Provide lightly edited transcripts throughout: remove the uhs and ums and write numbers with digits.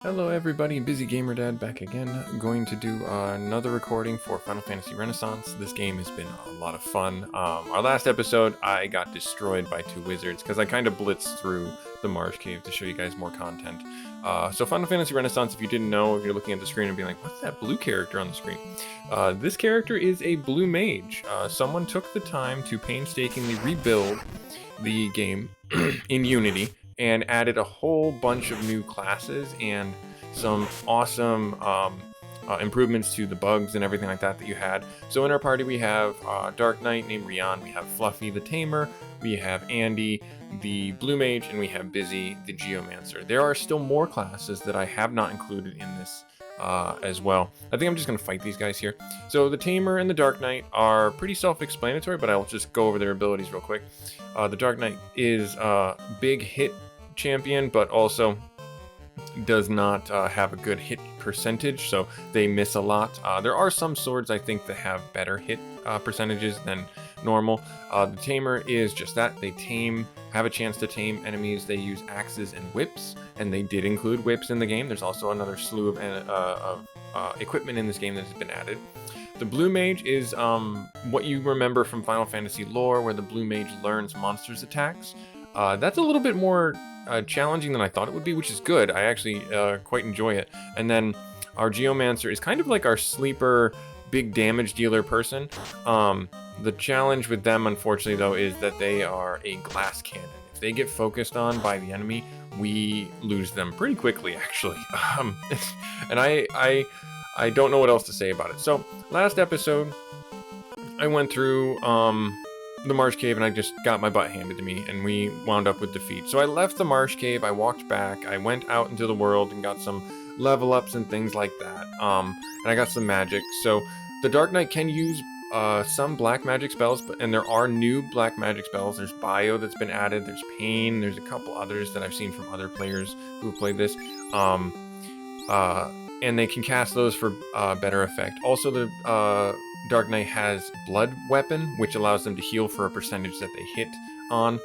Hello everybody, Busy Gamer Dad back again. Going to do another recording for Final Fantasy Renaissance. This game has been a lot of fun. Our last episode, I got destroyed by two wizards because I kind of blitzed through the Mage Cave to show you guys more content. So Final Fantasy Renaissance, if you didn't know, if you're looking at the screen and being like, what's that blue character on the screen? This character is a blue mage. Someone took the time to painstakingly rebuild the game in Unity and added a whole bunch of new classes and some awesome improvements to the bugs and everything like that you had. So in our party we have Dark Knight named Rion, we have Fluffy the Tamer, we have Andy the Blue Mage, and we have Busy the Geomancer. There are still more classes that I have not included in this as well. I think I'm just going to fight these guys here. So the Tamer and the Dark Knight are pretty self-explanatory, but I'll just go over their abilities real quick. The Dark Knight is a big hit champion, but also does not have a good hit percentage, so they miss a lot. There are some swords I think that have better hit percentages than normal. The Tamer is just that. They have a chance to tame enemies. They use axes and whips, and they did include whips in the game. There's also another slew of equipment in this game that has been added. The Blue Mage is what you remember from Final Fantasy lore, where the Blue Mage learns monsters' attacks. That's a little bit more challenging than I thought it would be, which is good. I actually quite enjoy it. And then our Geomancer is kind of like our sleeper big damage dealer person. The challenge with them, unfortunately, though, is that they are a glass cannon. If they get focused on by the enemy, we lose them pretty quickly, actually. And I don't know what else to say about it. So last episode, I went through the Marsh Cave and I just got my butt handed to me and we wound up with defeat. So I left the Marsh Cave, I walked back, I went out into the world and got some level ups and things like that. And I got some magic. So the Dark Knight can use some black magic spells, and there are new black magic spells. There's Bio that's been added, there's Pain, there's a couple others that I've seen from other players who have played this. And they can cast those for better effect. Also, the Dark Knight has Blood Weapon, which allows them to heal for a percentage that they hit on.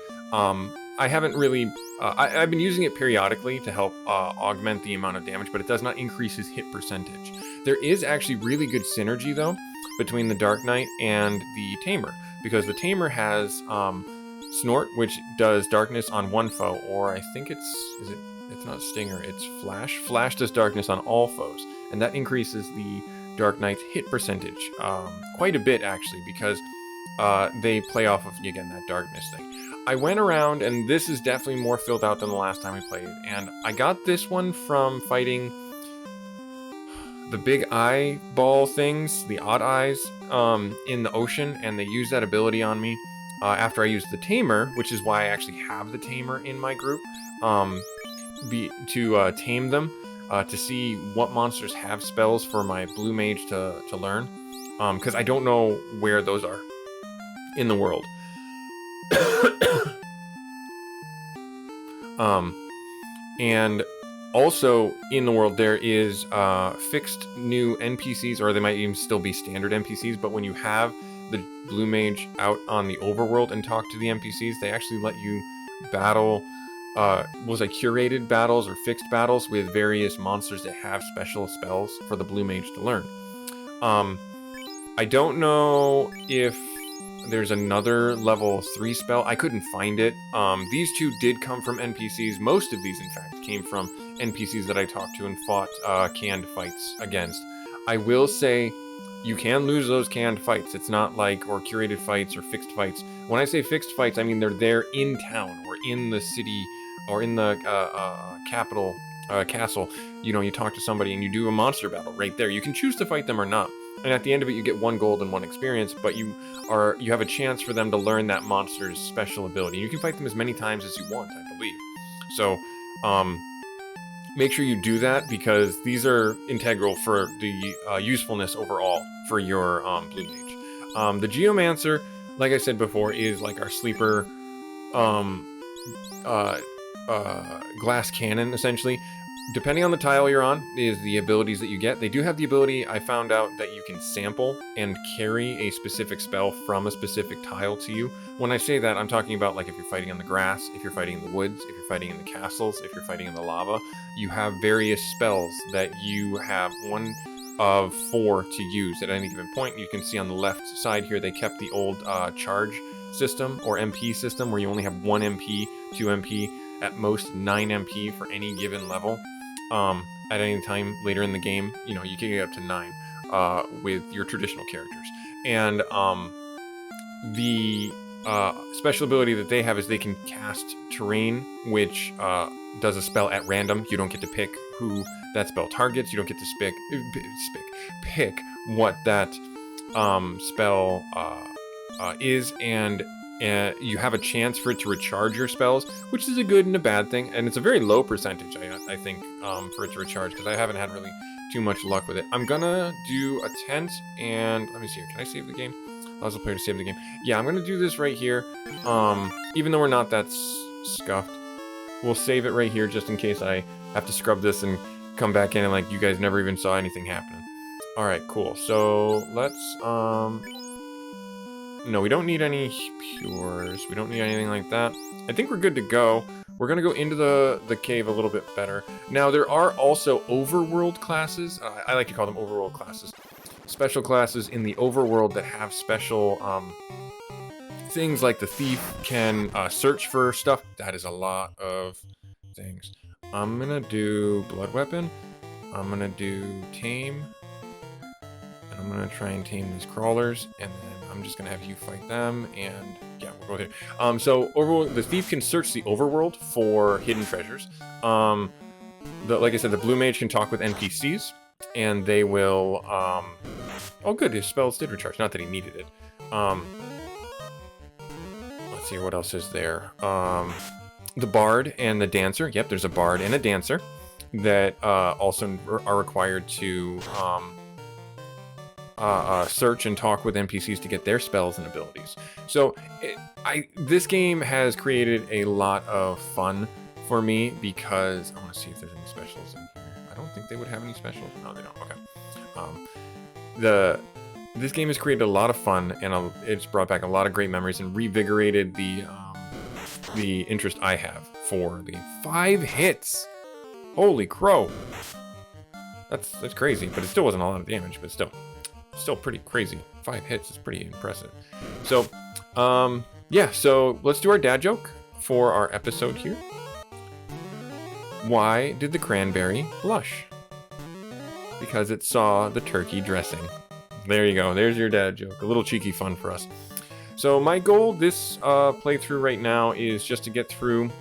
I haven't really... I've been using it periodically to help augment the amount of damage, but it does not increase his hit percentage. There is actually really good synergy, though, between the Dark Knight and the Tamer, because the Tamer has Snort, which does darkness on one foe, or I think it's not Stinger, it's Flash. Flash does darkness on all foes, and that increases the Dark Knight's hit percentage quite a bit, actually, because they play off of, again, that darkness thing. I went around, and this is definitely more filled out than the last time we played, and I got this one from fighting the big eyeball things, the odd eyes, in the ocean, and they used that ability on me after I used the Tamer, which is why I actually have the Tamer in my group, to tame them, to see what monsters have spells for my Blue Mage to learn, because I don't know where those are in the world. And also in the world there is fixed new NPCs, or they might even still be standard NPCs, but when you have the Blue Mage out on the overworld and talk to the NPCs, they actually let you battle curated battles or fixed battles with various monsters that have special spells for the Blue Mage to learn. I don't know if there's another level 3 spell. I couldn't find it. These two did come from NPCs. Most of these, in fact, came from NPCs that I talked to and fought canned fights against. I will say you can lose those canned fights. It's not like, or curated fights or fixed fights. When I say fixed fights, I mean they're there in town or in the city or in the capital castle. You know, you talk to somebody and you do a monster battle right there. You can choose to fight them or not. And at the end of it, you get 1 gold and 1 experience, but you have a chance for them to learn that monster's special ability. You can fight them as many times as you want, I believe. So, make sure you do that, because these are integral for the usefulness overall for your Blue Mage. The Geomancer, like I said before, is like our sleeper glass cannon, essentially. depending on the tile you're on, is the abilities that you get. They do have the ability, I found out, that you can sample and carry a specific spell from a specific tile to you. When I say that, I'm talking about like if you're fighting on the grass, if you're fighting in the woods, if you're fighting in the castles, if you're fighting in the lava, you have various spells that you have one of 4 to use at any given point. You can see on the left side here, they kept the old charge system or MP system where you only have 1 MP, 2 MP, at most 9 MP for any given level. At any time later in the game, you know, you can get up to 9 with your traditional characters. And the special ability that they have is they can cast Terrain, which does a spell at random. You don't get to pick who that spell targets. You don't get to pick what that spell is, and you have a chance for it to recharge your spells, which is a good and a bad thing, and it's a very low percentage, I think, for it to recharge, because I haven't had really too much luck with it. I'm gonna do a tent, and let me see here. Can I save the game? Allows the player to save the game. Yeah, I'm gonna do this right here. Even though we're not that scuffed, we'll save it right here just in case I have to scrub this and come back in and like you guys never even saw anything happening. All right, cool. So let's no, we don't need any pures. We don't need anything like that. I think we're good to go. We're gonna go into the cave a little bit better. Now there are also overworld classes. I like to call them overworld classes. Special classes in the overworld that have special things, like the thief can search for stuff. That is a lot of things. I'm gonna do blood weapon. I'm gonna do tame. And I'm gonna try and tame these crawlers, and then I'm just gonna have you fight them, and yeah, we'll go there. So overworld, the thief can search the overworld for hidden treasures. Like I said, the blue mage can talk with NPCs, and they will. Oh, good, his spells did recharge. Not that he needed it. Let's see, what else is there? The bard and the dancer. Yep, there's a bard and a dancer that also are required to search and talk with NPCs to get their spells and abilities. So this game has created a lot of fun for me, because I want to see if there's any specials in here. I don't think they would have any specials. No, they don't. Okay. This game has created a lot of fun, and it's brought back a lot of great memories and revigorated the interest I have for the game. 5 hits. Holy crow. That's crazy, but it still wasn't a lot of damage, but still pretty crazy. 5 hits is pretty impressive. So, yeah, so let's do our dad joke for our episode here. Why did the cranberry blush? Because it saw the turkey dressing. There you go. There's your dad joke. A little cheeky fun for us. So my goal this playthrough right now is just to get through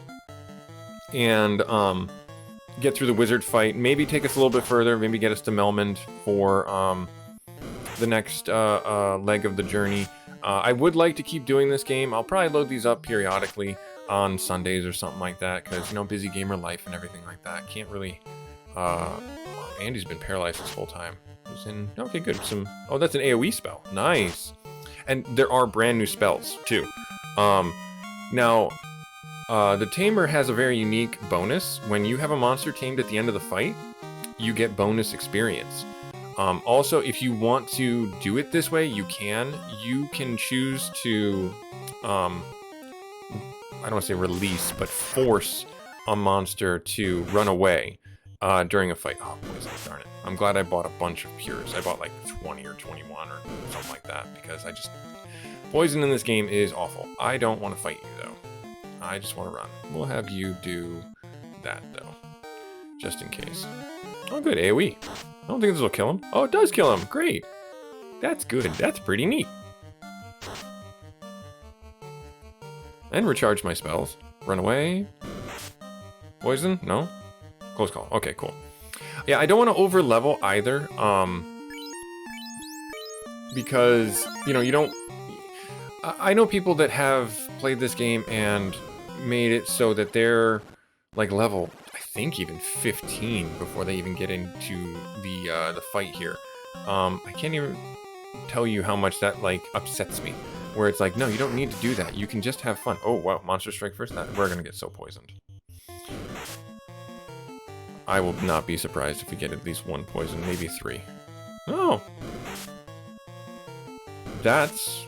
and get through the wizard fight. Maybe take us a little bit further. Maybe get us to Melmond for the next leg of the journey. I would like to keep doing this game. I'll probably load these up periodically on Sundays or something like that, because, you know, busy gamer life and everything like that. Can't really... Andy's been paralyzed this whole time. Okay, good. Oh, that's an AoE spell. Nice. And there are brand new spells, too. Now, the Tamer has a very unique bonus. When you have a monster tamed at the end of the fight, you get bonus experience. Also, if you want to do it this way, you can. You can choose to, I don't want to say release, but force a monster to run away during a fight. Oh, poison, darn it. I'm glad I bought a bunch of pures. I bought like 20 or 21 or something like that, because poison in this game is awful. I don't want to fight you, though. I just want to run. We'll have you do that, though, just in case. Oh, good, AoE. I don't think this will kill him. Oh, it does kill him. Great. That's good. That's pretty neat. And recharge my spells. Run away. Poison? No? Close call. Okay, cool. Yeah, I don't want to over level either. Because, you know, you don't... I know people that have played this game and made it so that they're like level, I think, even 15 before they even get into the fight here. I can't even tell you how much that like upsets me. Where it's like, no, you don't need to do that. You can just have fun. Oh wow, monster strike first. We're gonna get so poisoned. I will not be surprised if we get at least 1 poison, maybe 3. Oh! That's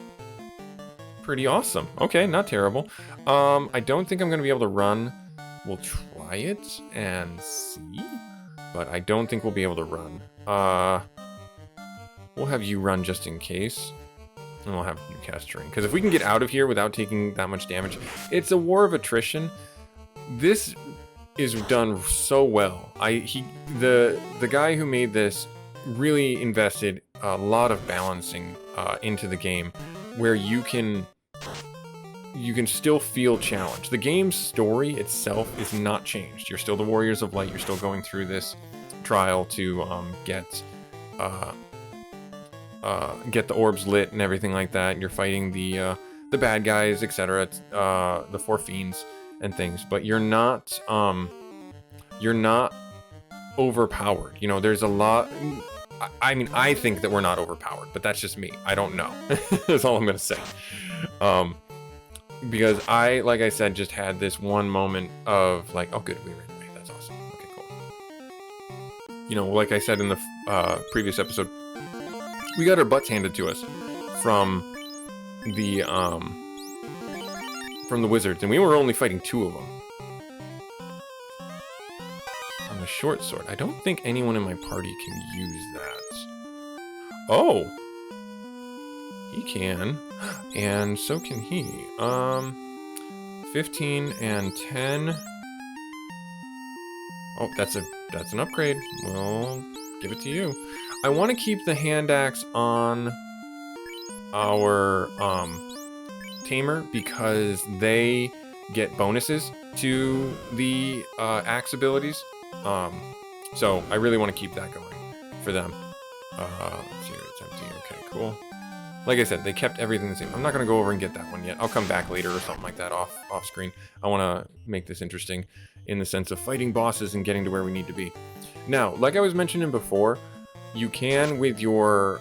pretty awesome. Okay, not terrible. I don't think I'm going to be able to run. We'll try it and see, but I don't think we'll be able to run. We'll have you run just in case, and we'll have you cast Terrain. Because if we can get out of here without taking that much damage, it's a war of attrition. This is done so well. The guy who made this really invested a lot of balancing into the game, where you can still feel challenged. The game's story itself is not changed. You're still the Warriors of Light. You're still going through this trial to get the orbs lit and everything like that. You're fighting the bad guys, etc. The 4 fiends and things, but you're not overpowered. You know, there's a lot. I mean, I think that we're not overpowered, but that's just me. I don't know. That's all I'm gonna say. Because like I said, just had this one moment of like, oh good, we ran away. That's awesome. Okay, cool. You know, like I said in the previous episode, we got our butts handed to us from the wizards, and we were only fighting 2 of them. On the short sword, I don't think anyone in my party can use that. Oh! He can, and so can he. 15 and 10. Oh, that's an upgrade. We'll give it to you. I want to keep the hand axe on our tamer because they get bonuses to the axe abilities. So I really want to keep that going for them. Let's see, it's empty. Okay, cool. Like I said, they kept everything the same. I'm not going to go over and get that one yet. I'll come back later or something like that off screen. I want to make this interesting in the sense of fighting bosses and getting to where we need to be. Now, like I was mentioning before, you can, with your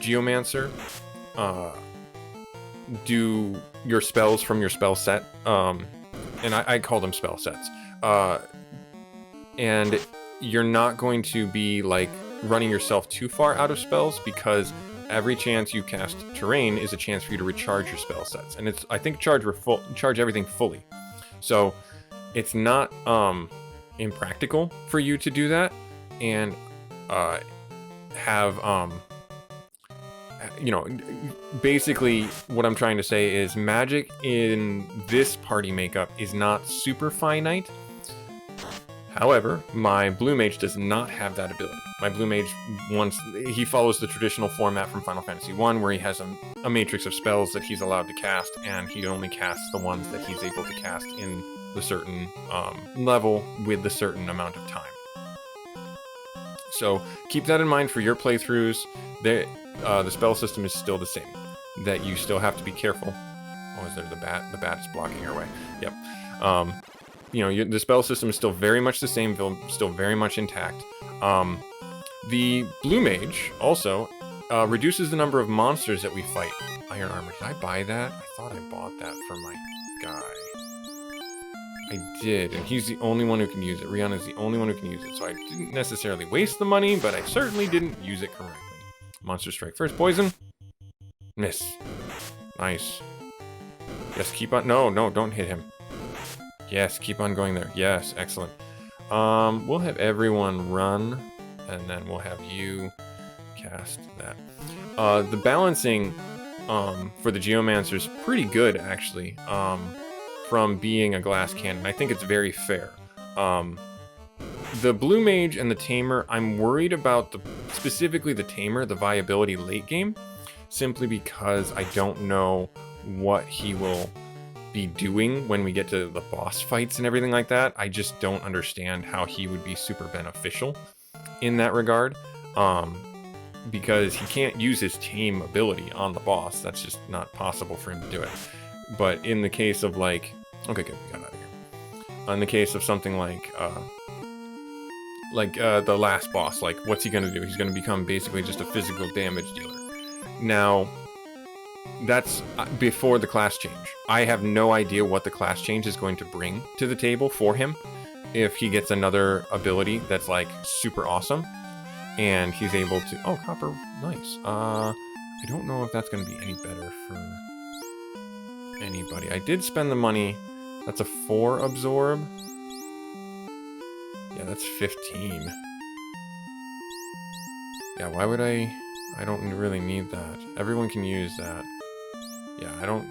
Geomancer, do your spells from your spell set. And I call them spell sets. And you're not going to be like running yourself too far out of spells, because every chance you cast Terrain is a chance for you to recharge your spell sets, and I think charge everything fully. So it's not impractical for you to do that and have you know, basically what I'm trying to say is magic in this party makeup is not super finite. However, my Blue Mage does not have that ability. My Blue Mage, he follows the traditional format from Final Fantasy I, where he has a matrix of spells that he's allowed to cast, and he only casts the ones that he's able to cast in the certain level with the certain amount of time. So keep that in mind for your playthroughs. The spell system is still the same, that you still have to be careful. Oh, is there the bat? The bat is blocking our way. Yep. You know, the spell system is still very much the same, still very much intact. The Blue Mage also reduces the number of monsters that we fight. Iron Armor, did I buy that? I thought I bought that for my guy. I did, and he's the only one who can use it. Rihanna's the only one who can use it, so I didn't necessarily waste the money, but I certainly didn't use it correctly. Monster Strike first, poison. Miss. Nice. Yes, keep on, no, don't hit him. Yes, keep on going there. Yes, excellent. We'll have everyone run, and then we'll have you cast that. The balancing for the Geomancer is pretty good, actually, from being a glass cannon. I think it's very fair. The Blue Mage and the Tamer, I'm worried about specifically the Tamer, the viability late game, simply because I don't know what he will be doing when we get to the boss fights and everything like that. I just don't understand how he would be super beneficial in that regard, because he can't use his tame ability on the boss. That's just not possible for him to do it. But in the case of like, okay, good, we got out of here. In the case of something like the last boss, like what's he gonna do? He's gonna become basically just a physical damage dealer. Now, that's before the class change. I have no idea what the class change is going to bring to the table for him. if he gets another ability that's like super awesome, and he's able to. Oh, copper, nice. I don't know if that's going to be any better for anybody. I did spend the money. That's a 4 absorb. Yeah, that's 15. Yeah, why would I don't really need that. Everyone can use that. Yeah, I don't.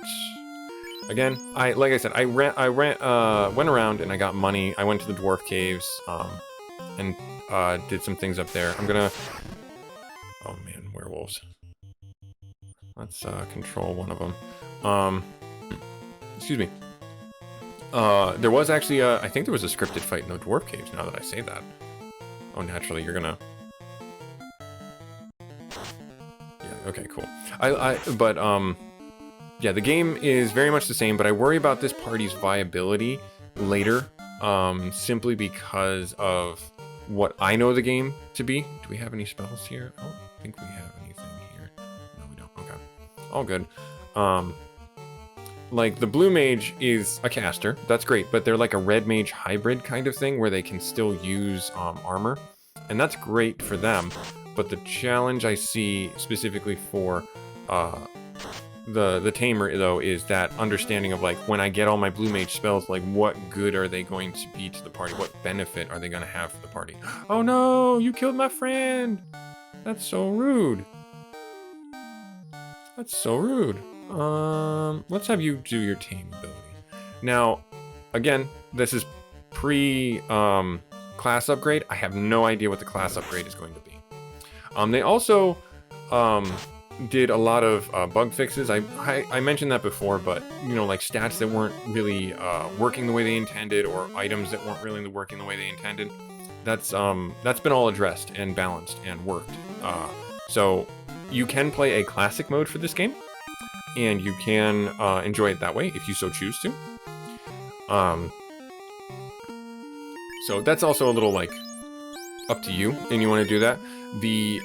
Again, like I said, I went around and I got money. I went to the dwarf caves, and did some things up there. I'm gonna. Oh man, werewolves. Let's control one of them. Excuse me. There was actually I think there was a scripted fight in the dwarf caves. Now that I say that. Oh, naturally, you're gonna. Yeah. Okay. Cool. But yeah, the game is very much the same, but I worry about this party's viability later, simply because of what I know the game to be. Do we have any spells here? I don't think we have anything here. No, we don't. Okay. All good. Like, the blue mage is a caster. That's great, but they're like a red mage hybrid kind of thing where they can still use armor, and that's great for them. But the challenge I see specifically for the tamer, though, is that understanding of, like, when I get all my blue mage spells, like, what good are they going to be to the party? What benefit are they going to have for the party? Oh no, you killed my friend! That's so rude. That's so rude. Let's have you do your tame ability. Now, again, this is class upgrade. I have no idea what the class upgrade is going to be. They also, did a lot of bug fixes. I mentioned that before, but you know, like stats that weren't really working the way they intended, or items that weren't really working the way they intended. That's been all addressed and balanced and worked. So you can play a classic mode for this game, and you can enjoy it that way if you so choose to. So that's also a little like up to you, and you want to do that. The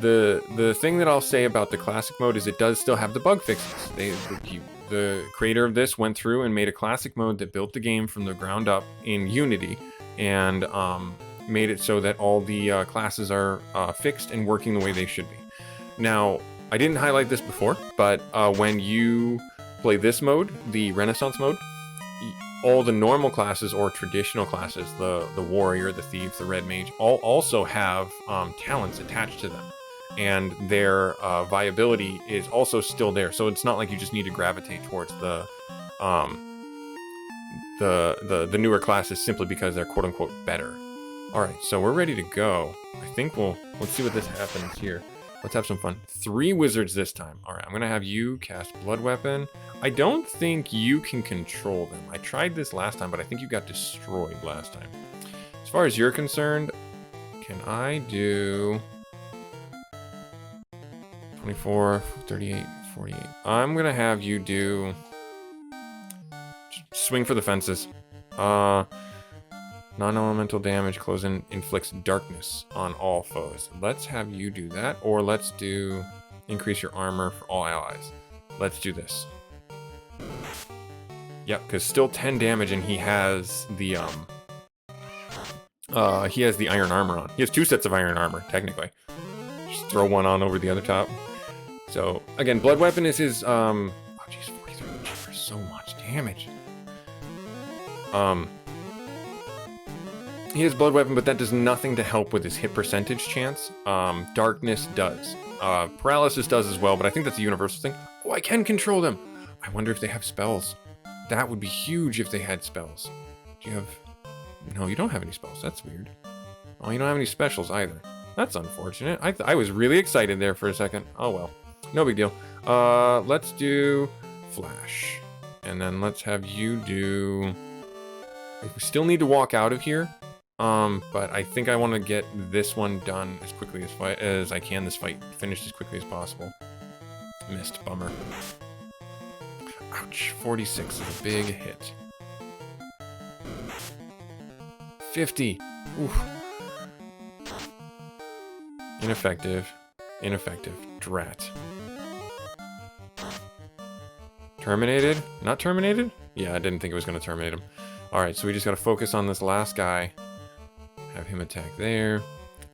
the thing that I'll say about the classic mode is it does still have the bug fixes. The creator of this went through and made a classic mode that built the game from the ground up in Unity, and made it so that all the classes are fixed and working the way they should be. Now, I didn't highlight this before, but when you play this mode, the Renaissance mode, all the normal classes or traditional classes, the warrior, the thief, the red mage, all also have talents attached to them, and their viability is also still there. So it's not like you just need to gravitate towards the newer classes simply because they're quote unquote better. All right, so we're ready to go. I think let's see what this happens here. Let's have some fun. 3 wizards this time. All right, I'm gonna have you cast Blood Weapon. I don't think you can control them. I tried this last time, but I think you got destroyed last time. As far as you're concerned, can I do 24, 38, 48? I'm gonna have you do swing for the fences. Non-elemental damage, close in, inflicts darkness on all foes. Let's have you do that, or let's do increase your armor for all allies. Let's do this. Yep, because still 10 damage, and he has the iron armor on. He has 2 sets of iron armor, technically. Just throw one on over the other top. So again, Blood Weapon is his oh jeez, 43 for so much damage. He has Blood Weapon, but that does nothing to help with his hit percentage chance. Darkness does. Paralysis does as well, but I think that's a universal thing. Oh, I can control them! I wonder if they have spells. That would be huge if they had spells. Do you have... No, you don't have any spells. That's weird. Oh, you don't have any specials either. That's unfortunate. I was really excited there for a second. Oh well. No big deal. Let's do Flash. And then let's have you do... We still need to walk out of here. But I think I want to get this one done as quickly as I can. This fight finished as quickly as possible. Missed. Bummer. Ouch. 46 is a big hit. 50. Oof. Ineffective. Ineffective. Drat. Terminated? Not terminated? Yeah, I didn't think it was going to terminate him. Alright, so we just got to focus on this last guy. Have him attack there.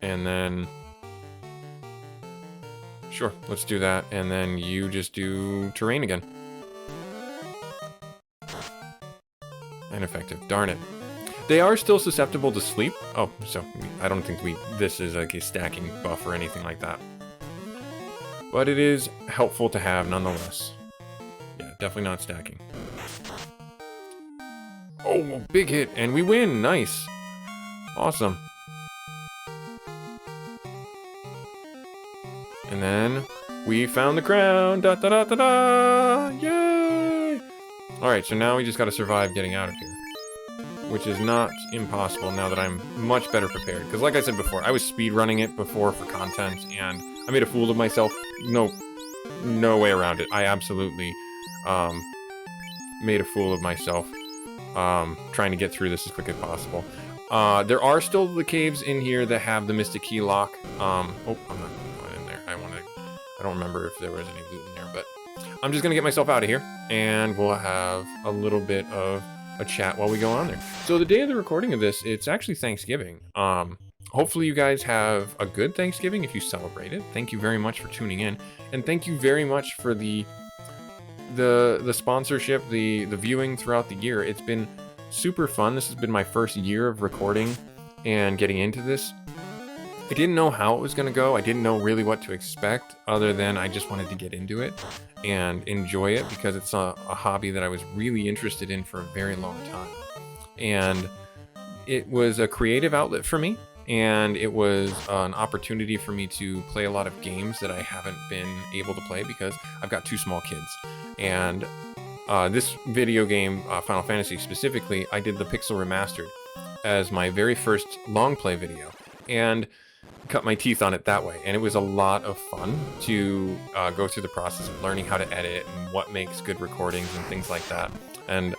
And then... Sure, let's do that. And then you just do terrain again. Ineffective. Darn it. They are still susceptible to sleep. Oh, so I don't think this is like a stacking buff or anything like that. But it is helpful to have nonetheless. Yeah, definitely not stacking. Oh, big hit, and we win. Nice. Awesome. And then we found the crown. Da da da da da. Yay! Alright, so now we just gotta survive getting out of here. Which is not impossible now that I'm much better prepared. Because like I said before, I was speedrunning it before for content, and I made a fool of myself. No way around it. I absolutely made a fool of myself trying to get through this as quick as possible. There are still the caves in here that have the Mystic Key lock. Oh, I'm not going in there. I don't remember if there was any loot in there, but I'm just gonna get myself out of here, and we'll have a little bit of a chat while we go on there. So the day of the recording of this, it's actually Thanksgiving. Hopefully you guys have a good Thanksgiving if you celebrate it. Thank you very much for tuning in, and thank you very much for the sponsorship, the viewing throughout the year. It's been super fun. This has been my first year of recording and getting into this. I didn't know how it was going to go. I didn't know really what to expect, other than I just wanted to get into it and enjoy it because it's a hobby that I was really interested in for a very long time. And it was a creative outlet for me, and it was an opportunity for me to play a lot of games that I haven't been able to play because I've got 2 small kids. And this video game, Final Fantasy specifically, I did the Pixel Remastered as my very first long play video. And cut my teeth on it that way, and it was a lot of fun to go through the process of learning how to edit and what makes good recordings and things like that. And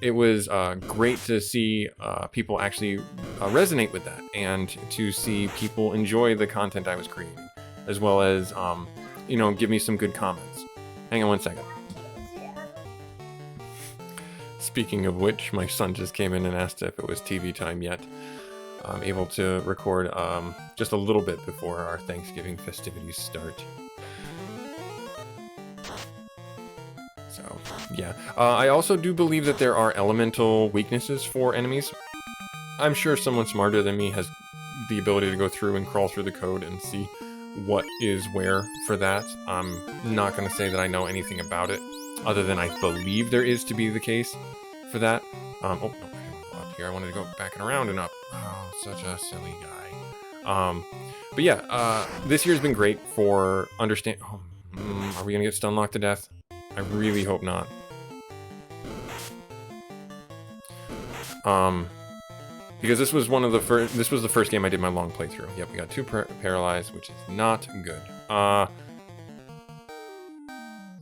it was great to see people actually resonate with that, and to see people enjoy the content I was creating, as well as give me some good comments. Hang on one second. Speaking of which, my son just came in and asked if it was TV time yet. I'm able to record just a little bit before our Thanksgiving festivities start. So, yeah. I also do believe that there are elemental weaknesses for enemies. I'm sure someone smarter than me has the ability to go through and crawl through the code and see what is where for that. I'm not going to say that I know anything about it, other than I believe there is to be the case for that. Oh, no, I didn't go up here. I wanted to go back and around and up. Oh, such a silly guy. But yeah, this year's been great for understand. Oh, are we gonna get stun locked to death? I really hope not. Because this was one of the first. This was the first game I did my long playthrough. Yep, we got 2 paralyzed, which is not good. I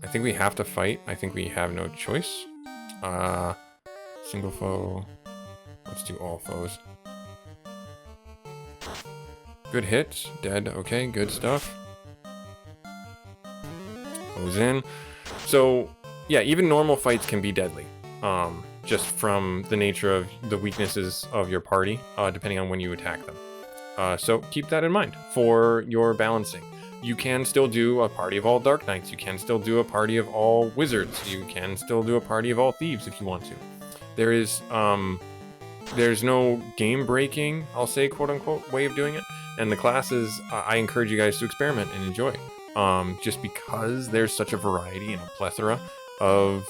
think we have to fight. I think we have no choice. Single foe. Let's do all foes. Good hit. Dead. Okay, good stuff. Goes in. So, yeah, even normal fights can be deadly. Just from the nature of the weaknesses of your party, depending on when you attack them. So keep that in mind for your balancing. You can still do a party of all Dark Knights. You can still do a party of all Wizards. You can still do a party of all Thieves if you want to. There is, there's no game-breaking, I'll say, quote-unquote, way of doing it. And the classes, I encourage you guys to experiment and enjoy. Just because there's such a variety and a plethora of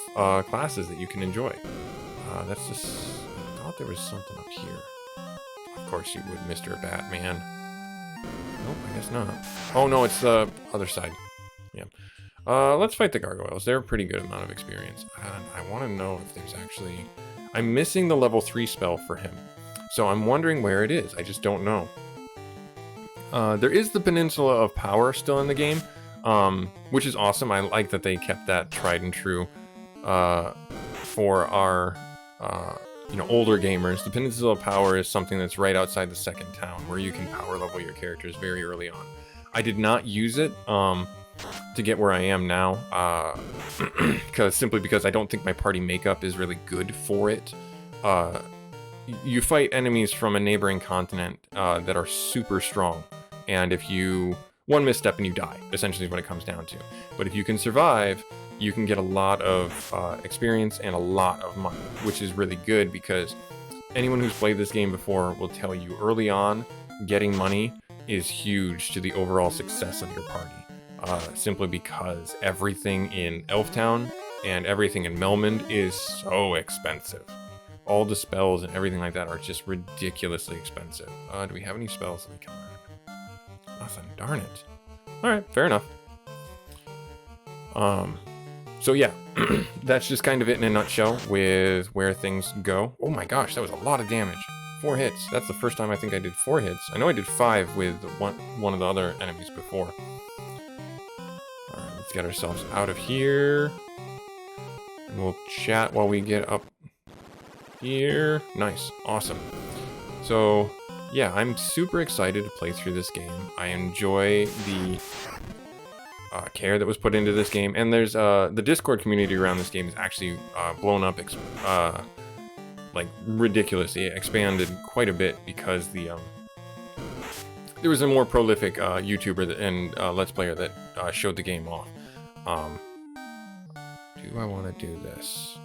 classes that you can enjoy. That's just... I thought there was something up here. Of course you would, Mr. Batman. Nope, I guess not. Oh no, it's the other side. Yeah. Let's fight the gargoyles. They're a pretty good amount of experience. And I want to know if there's actually... I'm missing the level 3 spell for him. So I'm wondering where it is. I just don't know. There is the Peninsula of Power still in the game, which is awesome. I like that they kept that tried and true for our older gamers. The Peninsula of Power is something that's right outside the second town, where you can power level your characters very early on. I did not use it to get where I am now, simply because I don't think my party makeup is really good for it. You fight enemies from a neighboring continent that are super strong, and if you one misstep and you die, essentially is what it comes down to. But if you can survive, you can get a lot of experience and a lot of money, which is really good because anyone who's played this game before will tell you early on, getting money is huge to the overall success of your party. Simply because everything in Elftown and everything in Melmond is so expensive. All the spells and everything like that are just ridiculously expensive. Do we have any spells that we can learn? Nothing, darn it. Alright, fair enough. So yeah, that's just kind of it in a nutshell with where things go. Oh my gosh, that was a lot of damage. 4 hits. That's the first time I think I did 4 hits. I know I did 5 with one of the other enemies before. Alright, let's get ourselves out of here. And we'll chat while we get up here. Nice. Awesome. So, yeah, I'm super excited to play through this game. I enjoy the care that was put into this game. And there's the Discord community around this game is actually blown up like ridiculously. It expanded quite a bit because there was a more prolific YouTuber and Let's Player that showed the game off. Do I want to do this?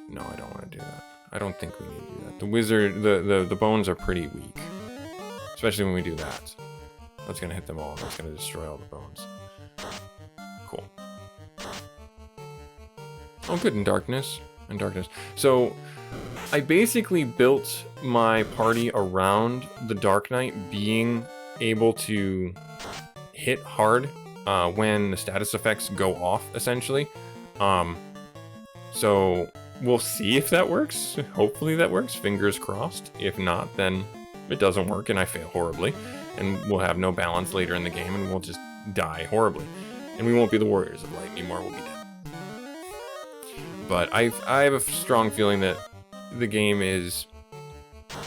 No, I don't want to do that. I don't think we need to do that. The wizard, the bones are pretty weak, especially when we do that. That's gonna hit them all. That's gonna destroy all the bones. Cool. Oh, good. In darkness. So I basically built my party around the Dark Knight being able to hit hard when the status effects go off, essentially. So we'll see if that works. Hopefully that works. Fingers crossed. If not, then it doesn't work and I fail horribly. And we'll have no balance later in the game and we'll just die horribly. And we won't be the Warriors of Light anymore. We'll be dead. But I have a strong feeling that the game is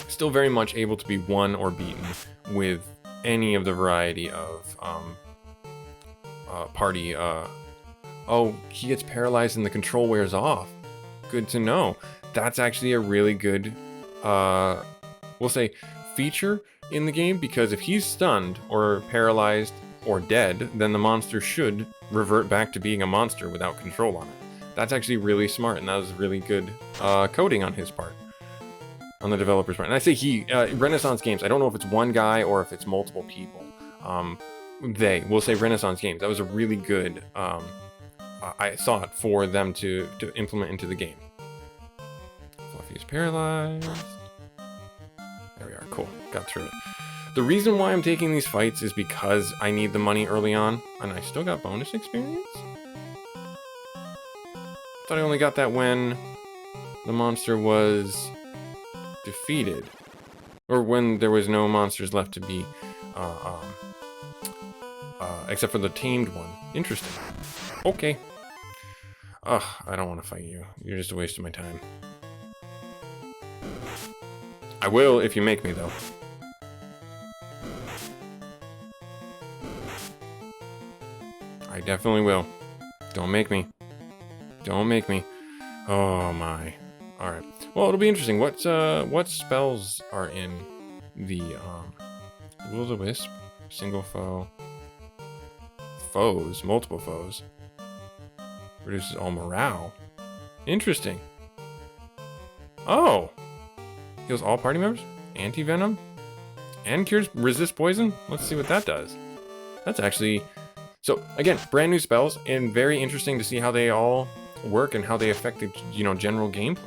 still very much able to be won or beaten with any of the variety of party. Oh, he gets paralyzed and the control wears off. Good to know. That's actually a really good, we'll say, feature in the game, because if he's stunned or paralyzed or dead, then the monster should revert back to being a monster without control on it. That's actually really smart, and that was really good coding on his part, on the developer's part. And I say he, Renaissance Games, I don't know if it's one guy or if it's multiple people. We'll say Renaissance Games. That was a really good I thought for them to implement into the game. Fluffy is paralyzed. There we are, cool, got through it. The reason why I'm taking these fights is because I need the money early on, and I still got bonus experience? Thought I only got that when the monster was defeated. Or when there was no monsters left to be, except for the tamed one. Interesting. Okay. Ugh, I don't want to fight you. You're just a waste of my time. I will if you make me, though. I definitely will. Don't make me. Don't make me. Oh my. Alright. Well, it'll be interesting. What spells are in the Will-O-Wisp? Single foe. Foes. Multiple foes. Reduces all morale. Interesting. Oh! Heals all party members? Anti-venom? And resist poison? Let's see what that does. That's actually... So, again, brand new spells, and very interesting to see how they all work and how they affect the, general gameplay.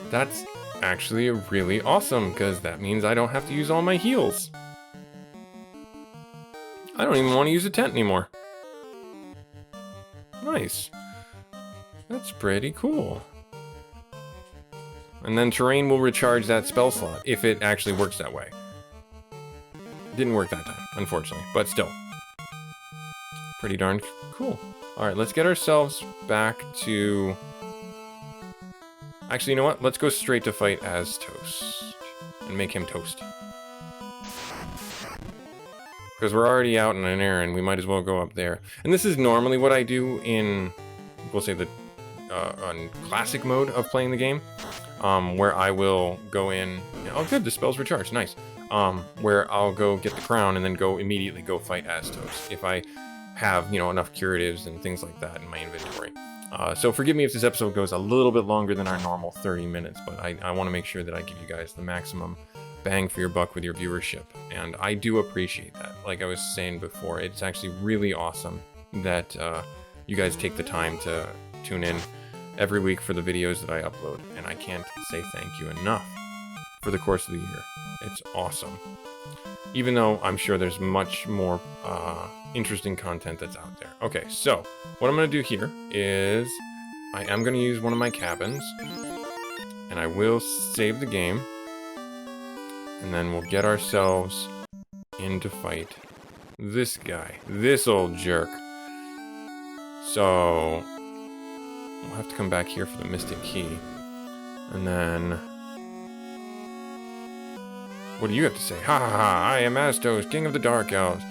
That's actually really awesome, because that means I don't have to use all my heals. I don't even want to use a tent anymore. Nice. That's pretty cool. And then terrain will recharge that spell slot, if it actually works that way. Didn't work that time, unfortunately, but still. Pretty darn cool. Alright, let's get ourselves back to... Actually, you know what? Let's go straight to fight as Toast. And make him toast. because we're already out on an errand. We might as well go up there. And this is normally what I do in, we'll say, the on classic mode of playing the game, where I will go in. Oh, good, the spell's recharged. Nice. Where I'll go get the crown and then immediately go fight Astos if I have, enough curatives and things like that in my inventory. So forgive me if this episode goes a little bit longer than our normal 30 minutes, but I want to make sure that I give you guys the maximum bang for your buck with your viewership, and I do appreciate that. Like I was saying before, it's actually really awesome that you guys take the time to tune in every week for the videos that I upload, and I can't say thank you enough for the course of the year. It's awesome. Even though I'm sure there's much more interesting content that's out there. Okay, so what I'm going to do here is I am going to use one of my cabins, and I will save the game, and then we'll get ourselves in to fight this guy, this old jerk. So we'll have to come back here for the Mystic Key, and then what do you have to say? Ha ha ha, I am Astos, King of the Dark Elves.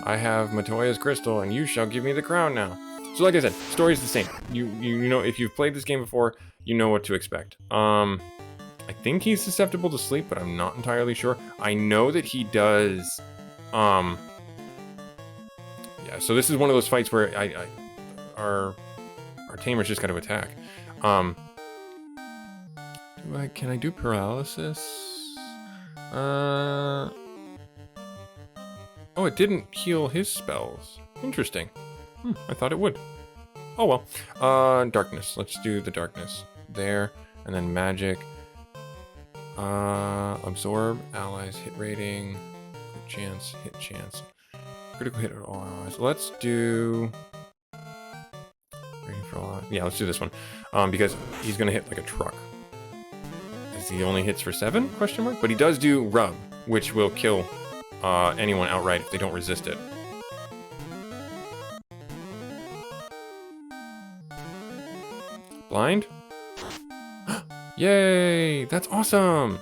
I have Matoya's crystal, and you shall give me the crown now. So like I said, story's the same. You know, if you've played this game before, you know what to expect. I think he's susceptible to sleep, but I'm not entirely sure. I know that he does, yeah, so this is one of those fights where our tamers just got to attack. Can I do paralysis? Oh, it didn't heal his spells. Interesting. I thought it would. Oh well. Darkness. Let's do the darkness. There. And then magic. Absorb. Allies. Hit rating. Crit chance. Hit chance. Critical hit at all allies. Let's do... Rating for all allies. Yeah, let's do this one. Because he's going to hit like a truck. He only hits for 7? Question mark. But he does do rub, which will kill anyone outright if they don't resist it. Blind? Yay! That's awesome!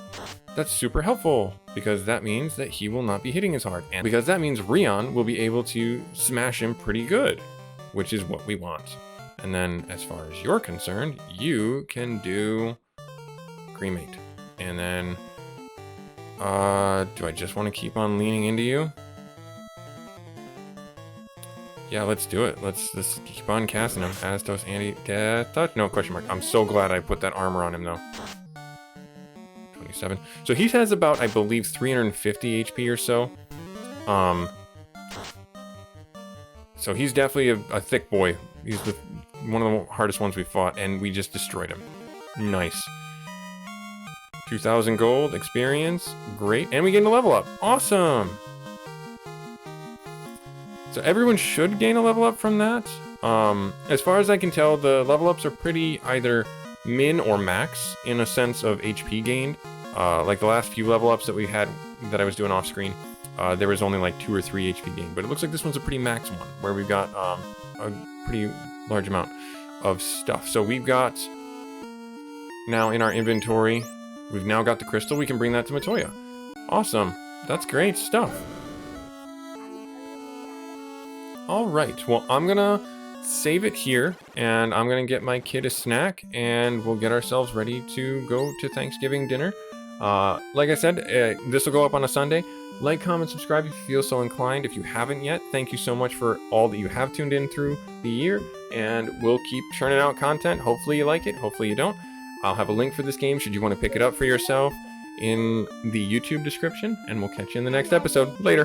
That's super helpful, because that means that he will not be hitting as hard. And because that means Rion will be able to smash him pretty good, which is what we want. And then, as far as you're concerned, you can do cremate. And then, do I just want to keep on leaning into you? Yeah, let's do it. Let's keep on casting him. Astos, anti-death touch? No, question mark. I'm so glad I put that armor on him, though. 27. So he has about, I believe, 350 HP or so. So he's definitely a thick boy. He's one of the hardest ones we fought, and we just destroyed him. Nice. 2,000 gold, experience, great, and we gain a level up. Awesome! So everyone should gain a level up from that. As far as I can tell, the level ups are pretty either min or max in a sense of HP gained. Like the last few level ups that we had that I was doing off screen, there was only like 2 or 3 HP gained, but it looks like this one's a pretty max one, where we've got a pretty large amount of stuff. So we've got, now in our inventory, we've now got the crystal. We can bring that to Matoya. Awesome. That's great stuff. Alright, well, I'm gonna save it here, and I'm gonna get my kid a snack, and we'll get ourselves ready to go to Thanksgiving dinner. Like I said, this will go up on a Sunday. Like, comment, subscribe if you feel so inclined. If you haven't yet, thank you so much for all that you have tuned in through the year, and we'll keep churning out content. Hopefully you like it, hopefully you don't. I'll have a link for this game should you want to pick it up for yourself in the YouTube description, and we'll catch you in the next episode. Later.